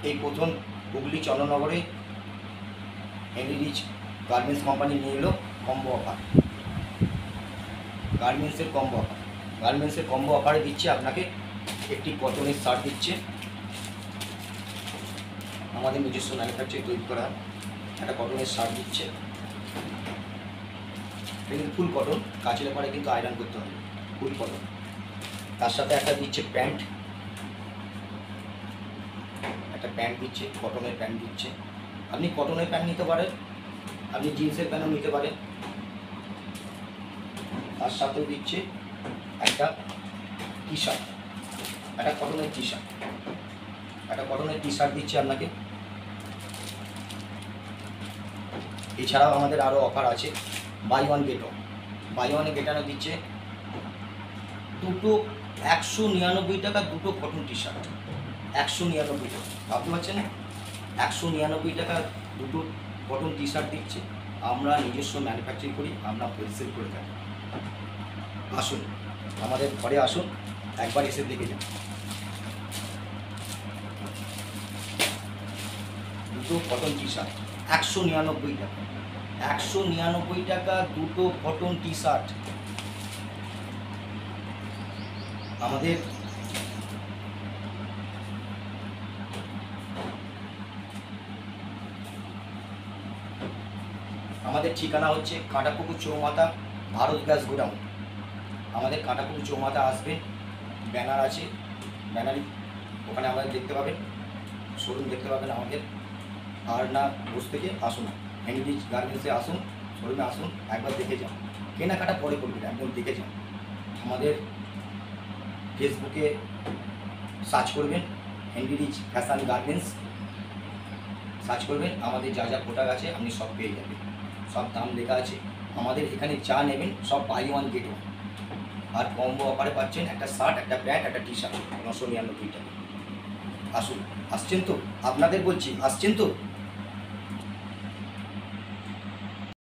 এই প্রথম হুগলি চন্দ্রনগরে হেনরি রিচ গার্মেন্টস কোম্পানি নিয়ে এলো কম্বো অফার, গার্মেন্টসের কম্বো অফারে দিচ্ছে আপনাকে একটি কটনের শার্ট দিচ্ছে, আমাদের নিজস্ব ম্যানুফ্যাকচারিং তৈরি করা একটা কটনের শার্ট দিচ্ছে। এটা কিন্তু ফুল কটন, কাচের পরে কিন্তু আয়রন করতে হবে, ফুল কটন। তার সাথে একটা দিচ্ছে প্যান্ট, একটা প্যান্ট দিচ্ছে, কটনের প্যান্ট দিচ্ছে। আপনি কটনের প্যান্ট নিতে পারেন, আপনি জিন্সের প্যান্টও নিতে পারেন। তার সাথেও দিচ্ছে একটা টি শার্ট, একটা কটনের টি শার্ট, একটা কটনের টি শার্ট দিচ্ছে আপনাকে। এছাড়াও আমাদের আরও অফার আছে, বাই ওয়ান গেট ওয়ানে দিচ্ছে দুটো 199 টাকা দুটো কটন টি শার্ট, 199 টাকা। ভাবতে পারছেন 199 টাকা দুটো কটন টি শার্ট দিচ্ছে। আমরা নিজস্ব ম্যানুফ্যাকচারিং করি, আমরা হোলসেল করে থাকি। আসুন আমাদের ঘরে আসুন, একবার এসে দেখে যান। দুটো কটন টি শার্ট 199 টাকা, 199 টাকা দুটো কটন টি শার্ট। আমাদের ঠিকানা হচ্ছে কাঁটাপুকুর চৌমাথা, ভারত গ্যাস গোডাউন। আমাদের কাঁটাপুকুর চৌমাথা আসবেন, ব্যানার আছে, ব্যানারই ওখানে আমাদের দেখতে পাবেন, শোরুম দেখতে পাবেন আমাদের। আর না বসে থেকে আসুন, হেনরি রিচ গার্মেন্টসে আসুন, শোরুমে আসুন, একবার দেখে যান। কেনাকাটা পরে করবেন, একদম দেখে যান। আমাদের ফেসবুকে সার্চ করবেন Henry rich fashion garments, search করবেন, আমাদের যা যা প্রোডাক্ট আছে আপনি সব পেয়ে যাবেন, সব দাম লেখা আছে। আমাদের এখানে যা নেবেন সব বাই ওয়ান গেট ওয়ান। আর কম্বো অফারে পাচ্ছেন একটা শার্ট, একটা প্যান্ট, একটা টি শার্ট 999 টাকা। আসুন, আসছেন তো? আপনাদের বলছি, আসছেন তো?